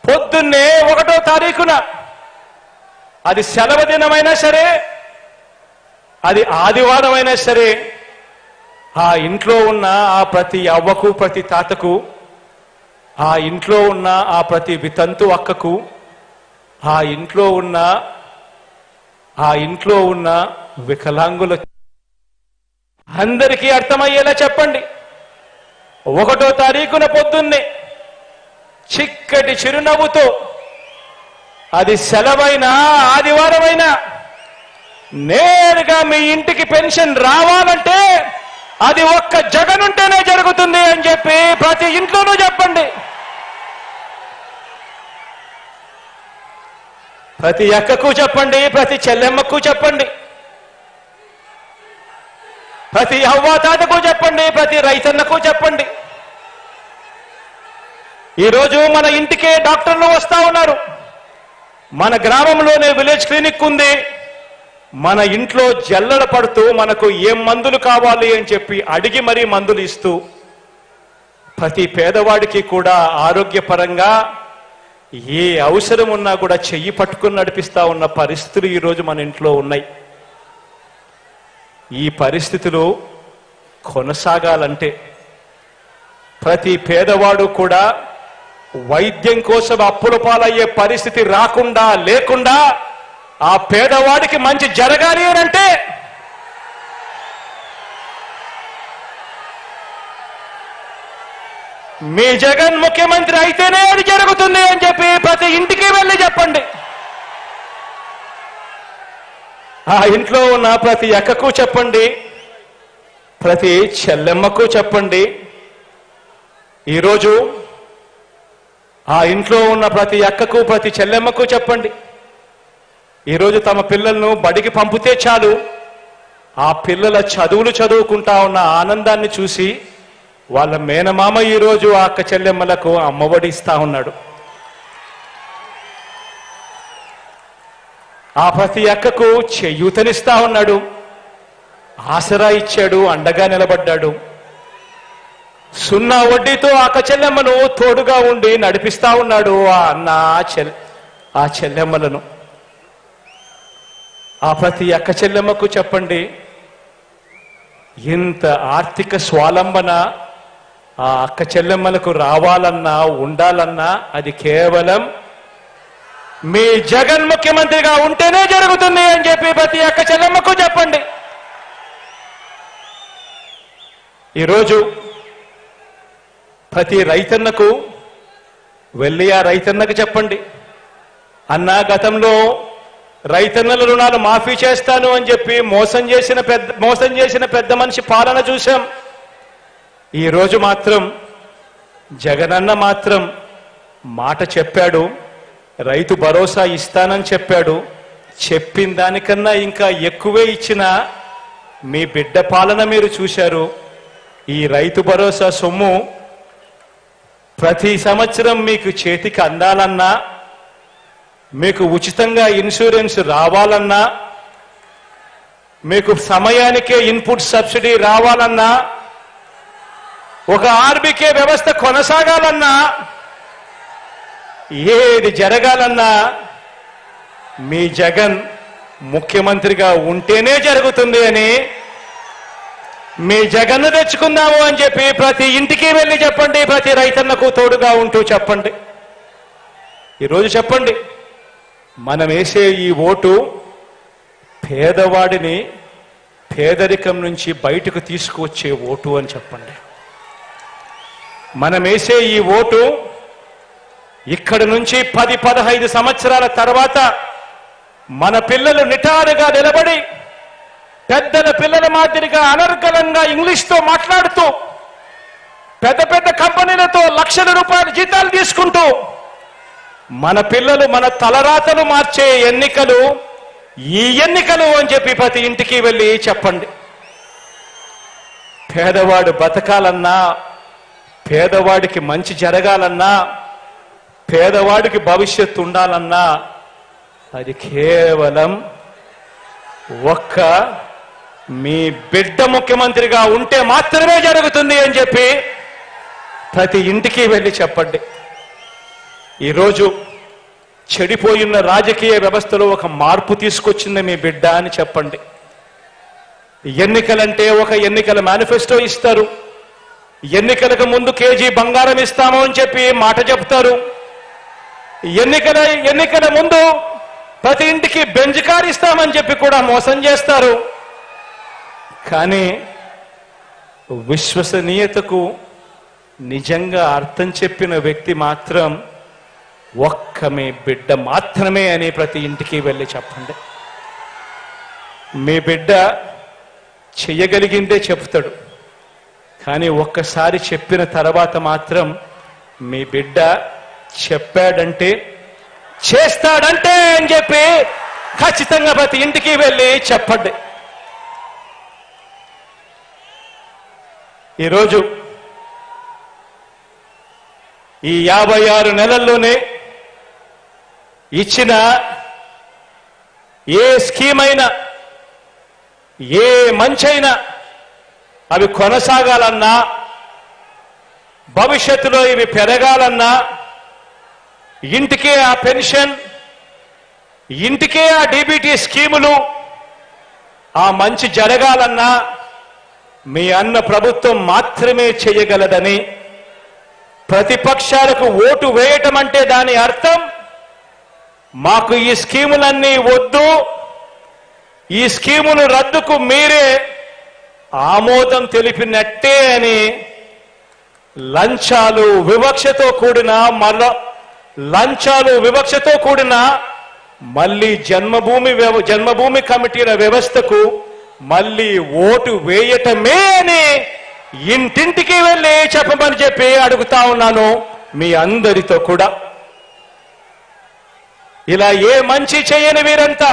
పొద్దున్నే 1వ తారీఖున అది సెలవు దినమైనా సరే, అది ఆదివారం అయినా సరే, ఆ ఇంట్లో ఉన్న ఆ ప్రతి అవ్వకు, ప్రతి తాతకు, ఆ ఇంట్లో ఉన్న ఆ ప్రతి వితంతు అక్కకు, ఆ ఇంట్లో ఉన్న వికలాంగుల అందరికీ అర్థమయ్యేలా చెప్పండి. 1వ తారీఖున పొద్దున్నే చిక్కటి చిరునవ్వుతో, అది సెలవైనా ఆదివారమైనా, నేరుగా మీ ఇంటికి పెన్షన్ రావాలంటే అది ఒక్క జగన్ ఉంటేనే జరుగుతుంది అని చెప్పి ప్రతి ఇంట్లోనూ చెప్పండి. ప్రతి అక్కకు చెప్పండి, ప్రతి చెల్లెమ్మకు చెప్పండి, ప్రతి అవ్వాతాతకు చెప్పండి, ప్రతి రైతన్నకు చెప్పండి. ఈరోజు మన ఇంటికే డాక్టర్లు వస్తా ఉన్నారు. మన గ్రామంలోనే విలేజ్ క్లినిక్ ఉంది. మన ఇంట్లో జల్లడ పడుతూ మనకు ఏం మందులు కావాలి అని చెప్పి అడిగి మరీ మందులు ఇస్తూ ప్రతి పేదవాడికి కూడా ఆరోగ్యపరంగా ఏ అవసరం ఉన్నా కూడా చెయ్యి పట్టుకుని నడిపిస్తా ఉన్న పరిస్థితులు ఈరోజు మన ఇంట్లో ఉన్నాయి. ఈ పరిస్థితులు కొనసాగాలంటే ప్రతి పేదవాడు కూడా వైద్యం కోసం అప్పుల పాలయ్యే పరిస్థితి రాకుండా, లేకుండా ఆ పేదవాడికి మంచి జరగాలి అని అంటే మీ జగన్ ముఖ్యమంత్రి అయితేనే అది జరుగుతుంది అని చెప్పి ప్రతి ఇంటికి వెళ్ళి చెప్పండి. ఆ ఇంట్లో ఉన్న ప్రతి అక్కకు చెప్పండి, ప్రతి చెల్లెమ్మకు చెప్పండి. ఈరోజు ఆ ఇంట్లో ఉన్న ప్రతి అక్కకు, ప్రతి చెల్లెమ్మకు చెప్పండి. ఈరోజు తమ పిల్లలను బడికి పంపితే చాలు, ఆ పిల్లల చదువులు చదువుకుంటా ఉన్న ఆనందాన్ని చూసి వాళ్ళ మేనమామ ఈరోజు ఆ అక్క చెల్లెమ్మలకు అమ్మఒడి ఇస్తా ఉన్నాడు. ఆ ప్రతి అక్కకు చేయూతనిస్తా ఉన్నాడు, ఆసరా ఇచ్చాడు, అండగా నిలబడ్డాడు. 0 వడ్డీతో అక్క చెల్లెమ్మను తోడుగా ఉండి నడిపిస్తా ఉన్నాడు ఆ అన్న, ఆ చెల్లెమ్మలను. ఆ ప్రతి అక్క చెల్లెమ్మకు చెప్పండి, ఇంత ఆర్థిక స్వాలంబన ఆ అక్క చెల్లెమ్మలకు రావాలన్నా, ఉండాలన్నా అది కేవలం మీ జగన్ ముఖ్యమంత్రిగా ఉంటేనే జరుగుతుంది అని చెప్పి ప్రతి అక్క చెల్లెమ్మకు చెప్పండి. ఈరోజు ప్రతి రైతన్నకు వెళ్ళి ఆ రైతన్నకు చెప్పండి, అన్నా గతంలో రైతన్నల రుణాలు మాఫీ చేస్తాను అని చెప్పి మోసం చేసిన పెద్ద మనిషి పాలన చూశాం. ఈరోజు మాత్రం జగనన్న మాత్రం మాట చెప్పాడు, రైతు భరోసా ఇస్తానని చెప్పాడు. చెప్పిన దానికన్నా ఇంకా ఎక్కువే ఇచ్చిన మీ బిడ్డ పాలన మీరు చూశారు. ఈ రైతు భరోసా సొమ్ము ప్రతి సంవత్సరం మీకు చేతికి అందాలన్నా, మీకు ఉచితంగా ఇన్సూరెన్స్ రావాలన్నా, మీకు సమయానికే ఇన్పుట్ సబ్సిడీ రావాలన్నా, ఒక ఆర్బీకే వ్యవస్థ కొనసాగాలన్నా, ఏది జరగాలన్నా మీ జగన్ ముఖ్యమంత్రిగా ఉంటేనే జరుగుతుంది అని, మీ జగన్ను తెచ్చుకుందాము అని చెప్పి ప్రతి ఇంటికి వెళ్ళి చెప్పండి, ప్రతి రైతన్నకు తోడుగా ఉంటూ చెప్పండి. ఈరోజు చెప్పండి, మనం వేసే ఈ ఓటు పేదవాడిని పేదరికం నుంచి బయటకు తీసుకువచ్చే ఓటు అని చెప్పండి. మనం వేసే ఈ ఓటు ఇక్కడి నుంచి 10-15 సంవత్సరాల తర్వాత మన పిల్లలు నిటారుగా నిలబడి పెద్దల పిల్లల మాదిరిగా అనర్గళంగా ఇంగ్లీష్తో మాట్లాడుతూ పెద్ద పెద్ద కంపెనీలతో లక్షల రూపాయల జీతాలు తీసుకుంటూ మన పిల్లలు మన తలరాతలు మార్చే ఎన్నికలు ఈ ఎన్నికలు అని చెప్పి ప్రతి ఇంటికి వెళ్ళి చెప్పండి. పేదవాడు బతకాలన్నా, పేదవాడికి మంచి జరగాలన్నా, పేదవాడికి భవిష్యత్తు ఉండాలన్నా అది కేవలం ఒక్క మీ బిడ్డ ముఖ్యమంత్రిగా ఉంటే మాత్రమే జరుగుతుంది అని చెప్పి ప్రతి ఇంటికి వెళ్ళి చెప్పండి. ఈరోజు చెడిపోయిన రాజకీయ వ్యవస్థలో ఒక మార్పు తీసుకొచ్చింది మీ బిడ్డ అని చెప్పండి. ఎన్నికలంటే ఒక ఎన్నికల మేనిఫెస్టో ఇస్తారు. ఎన్నికలకు ముందు కేజీ బంగారం ఇస్తాము అని చెప్పి మాట చెప్తారు. ఎన్నికల ముందు ప్రతి ఇంటికి బెంజ్ కార్ ఇస్తామని చెప్పి కూడా మోసం చేస్తారు. కానీ విశ్వసనీయతకు నిజంగా అర్థం చెప్పిన వ్యక్తి మాత్రం ఒక్క మీ బిడ్డ మాత్రమే అని ప్రతి ఇంటికి వెళ్ళి చెప్పండి. మీ బిడ్డ చెయ్యగలిగిందే చెప్తాడు, కానీ ఒక్కసారి చెప్పిన తర్వాత మాత్రం మీ బిడ్డ చెప్పాడంటే చేస్తాడంటే అని చెప్పి ఖచ్చితంగా ప్రతి ఇంటికి వెళ్ళి చెప్పండి. ఈరోజు ఈ 56 నెలల్లోనే ఇచ్చిన ఏ స్కీమ్ అయినా ఏ మంచైనా అవి కొనసాగాలన్నా, భవిష్యత్తులో ఇవి పెరగాలన్నా, ఇంటికే ఆ పెన్షన్, ఇంటికే ఆ డీబీటీ స్కీములు, ఆ మంచి జరగాలన్నా మీ అన్న ప్రభుత్వం మాత్రమే చేయగలదని, ప్రతిపక్షాలకు ఓటు వేయటం అంటే దాని అర్థం మాకు ఈ స్కీములన్నీ వద్దు, ఈ స్కీములు రద్దుకు మీరే ఆమోదం తెలిపినట్టే అని లంచాలు వివక్షతో కూడిన మళ్ళీ జన్మభూమి కమిటీల వ్యవస్థకు మళ్ళీ ఓటు వేయటమే అని ఇంటింటికి వెళ్ళి చెప్పమని చెప్పి అడుగుతా ఉన్నాను మీ అందరితో కూడా. ఇలా ఏ మంచి చేయని వీరంతా,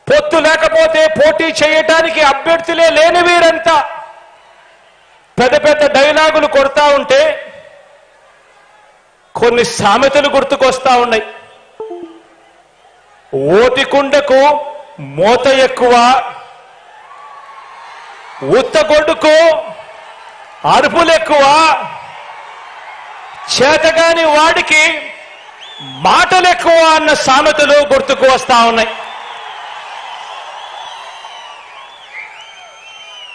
పొత్తు లేకపోతే పోటీ చేయటానికి అభ్యర్థులే లేని వీరంతా పెద్ద పెద్ద డైలాగులు కొడతా ఉంటే కొన్ని సామెతలు గుర్తుకొస్తా ఉన్నాయి. ఓటికుండకు మోత ఎక్కువ, ఉత్తగొడ్డుకు అరుపులు ఎక్కువ, చేతగాని వాడికి మాటలు ఎక్కువ అన్న సామెతలు గుర్తుకు వస్తా ఉన్నాయి.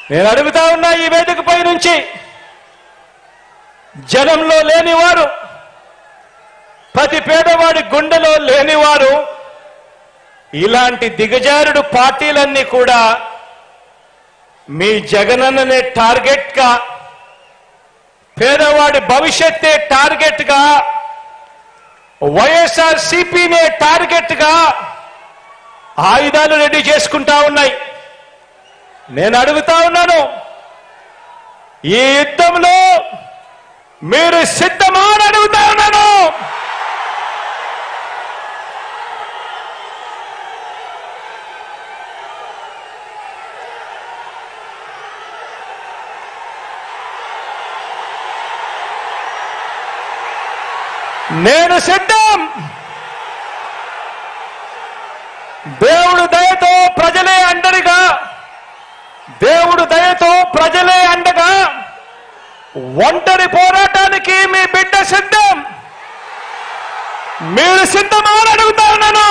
నేను అడుగుతా ఉన్నా ఈ వేదికపై నుంచి, జనంలో లేనివారు, ప్రతి పేదవాడి గుండెలో లేనివారు, ఇలాంటి దిగజారుడు పార్టీలన్నీ కూడా మీ జగనన్ననే టార్గెట్ గా, పేదవాడి భవిష్యత్తే టార్గెట్ గా, వైఎస్ఆర్ సిపినే టార్గెట్ గా ఆయుధాలు రెడీ చేసుకుంటా ఉన్నాయి. నేను అడుగుతా ఉన్నాను, ఈ యుద్ధంలో మీరు సిద్ధమా అని అడుగుతా ఉన్నాను. నేను సిద్ధం. దేవుడు దయతో ప్రజలే అండగా, దేవుడు దయతో ప్రజలే అండగా ఒంటరి పోరాటానికి మీ బిడ్డ సిద్ధం. మీరు సిద్ధమా అని అడుగుతా ఉన్నాను.